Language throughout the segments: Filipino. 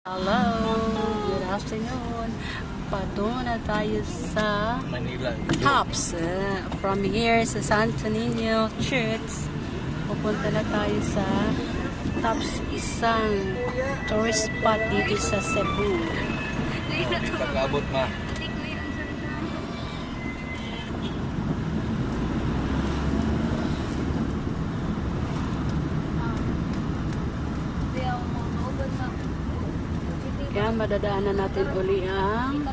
Hello, good afternoon. Patungo na tayo sa Manila. Tops. From here sa Santo Niño Church, pupunta na tayo sa Tops, isang tourist spot dito sa Cebu. Pagkabot ma. Kaya madadaanan natin uli ang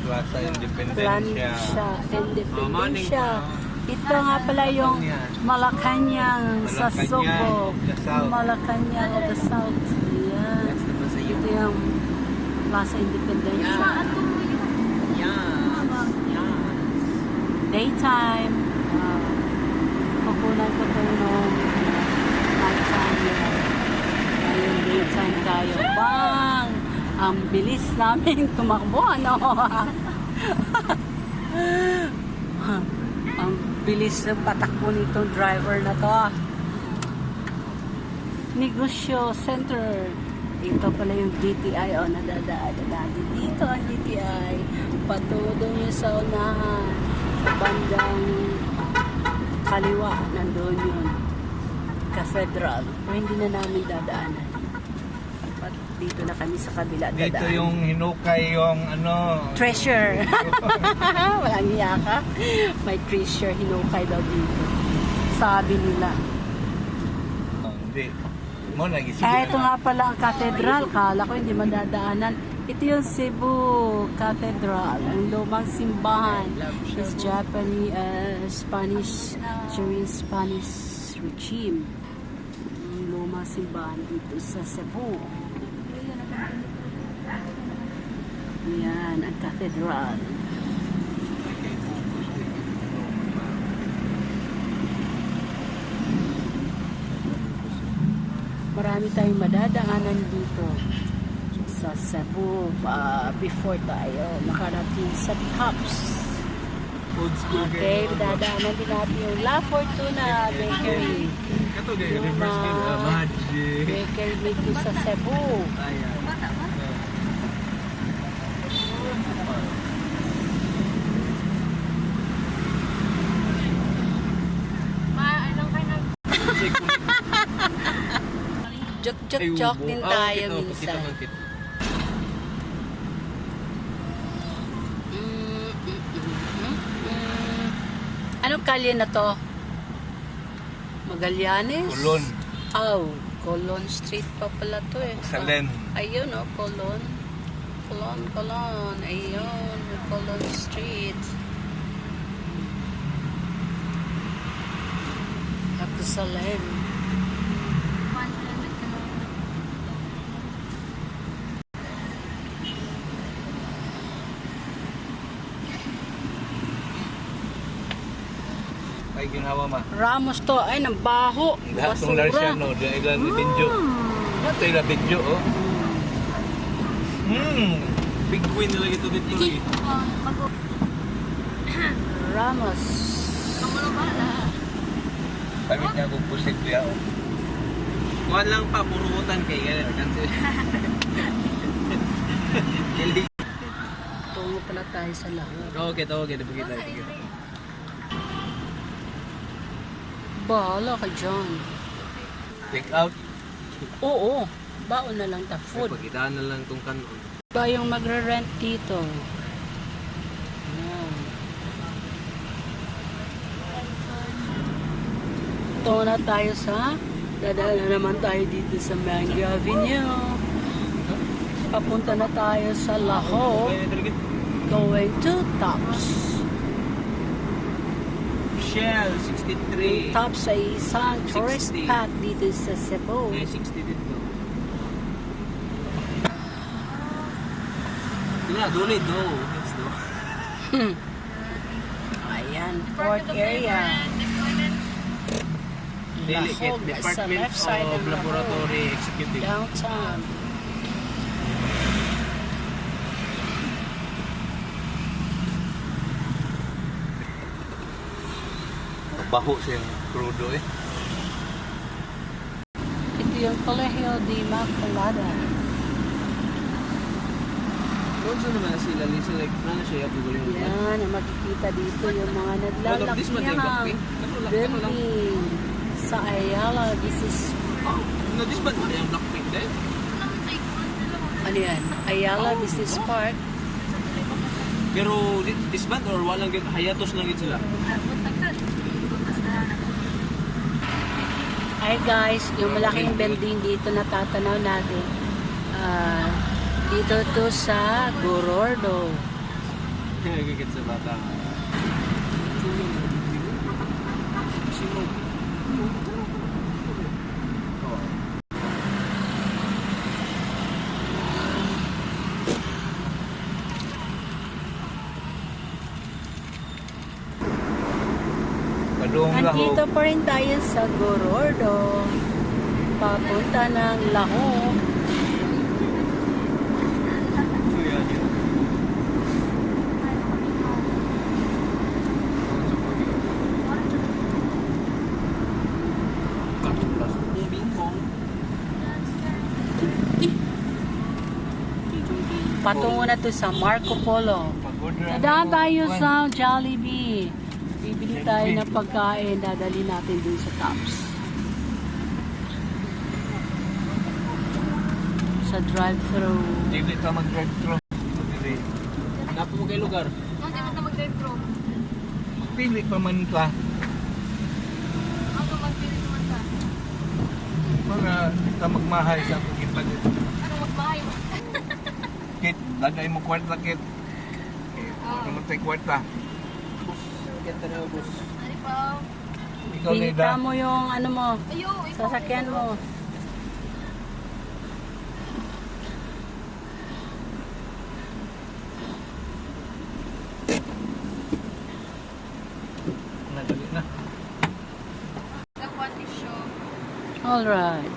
Plaza Independencia. Plansya, Independencia. Ito nga pala yung Malacanang sa Subo. Malacanang of the South. Yan. Ito yung Plaza Independencia. Daytime. Pupunan ko ito nung nighttime yan. Ngayon daytime tayo. Bang! Ang bilis namin tumakbo, ano? Ang bilis ng patakbo nitong driver na to. Negosyo Center. Ito pala yung DTI. O, nadadaan natin. Dito ang DTI. Patudo nyo sa unahan. Bandang kaliwa. Nandun yun. Cathedral. Pero hindi na namin dadaanan. Dito na kami sa kabila dadaan. Dito yung hinukay yung ano. Treasure. Walang hiya ka. May treasure hinukay daw dito. Sabi nila. Oh, hindi. Mo nagising. Ito nga pala ang cathedral. Kala ko hindi madadaanan. Ito yung Cebu Cathedral. Ang lumang simbahan is Japanese, Spanish, during Spanish regime. Ang lumang simbahan dito sa Cebu. Yan, ang cathedral. Marami tayong madadaanan dito sa Cebu before tayo makarating sa Tops. Old school. Okay, dadaanan din natin yung La Fortuna Bakery. Kato gay reverse game. Magic. Bakery dito sa Cebu. Ayan. Joke din tayo minsan. Anong kalye na to? Magallanes? Kulon. Oh, Colon Street pa pala to eh. Salen. Ayun oh, Colon. Colon. Ayun, Colon Street. Tapos Salen. Ay ginawa ma. Ramos to, ay nang baho. Lahat ng Larsia no, dahil ilan video. Ito yung video oh. Big queen nila ito dito eh. Ramos. Pagit niya kung posible ako. Kuhan lang pa, burutan kay ganun. Tungo pala tayo sa lahat. Okay, napagkita. Bahala ka dyan. Take out. Oo, baon na lang ta food. Pagkitaan na lang itong kanon. Ba yung magre-rent dito? Ayan. Tungo na tayo sa dadaan na naman tayo dito sa Mango Avenue. Papunta na tayo sa Laho. Going to Tops. Shell, 63. Tops ay isang tourist 60. spot dito sa Cebu. 60 dito. Dulid, no. Let's do. Ayan, port area. Delicate Lahog, sa Department left side of ng Lahog. Laboratory Executive. Downtown. Baho siyang crudo eh. Ito yung Colegio de Immaculada. Doon sa naman sila, Lisa, like, ano siya, yung gulo yung Yan, ang makikita dito yung mga This man yung naglalakihang Blackpink? Ano lang? building sa Ayala. This is, No, this man yung Blackpink din? ano yan? Ayala Business Park. Pero this band or walang hayatos lang yun sila? Ay guys, yung malaking building dito na tatanaw natin. Dito to sa Gorordo. Gigit sa bata. Padung Andito pa rin tayo sa Gorordo. Papunta ng Lahore. Patungo na to sa Marco Polo. Dadaan tayo sa Jollibee. Bibili tayo ng pagkain. Dadali natin dun sa Tops. Sa drive-thru. Dili ka mag-drive-thru. Napo mo kayo lugar? Hindi mo na mag-drive-thru. Pili pa man ka. Ako mag-pili naman ka. Mga ka magmahay sa pagkipag. Anong magbahay mo? Kit, lagay mo kwarta kit. Namatay kwarta. Ganda na bus. Ano pa? Ikaw Binita Leda. mo yung ano mo. Ayo, ikaw. Sasakyan mo. Nadali na. Nagwati show. Alright.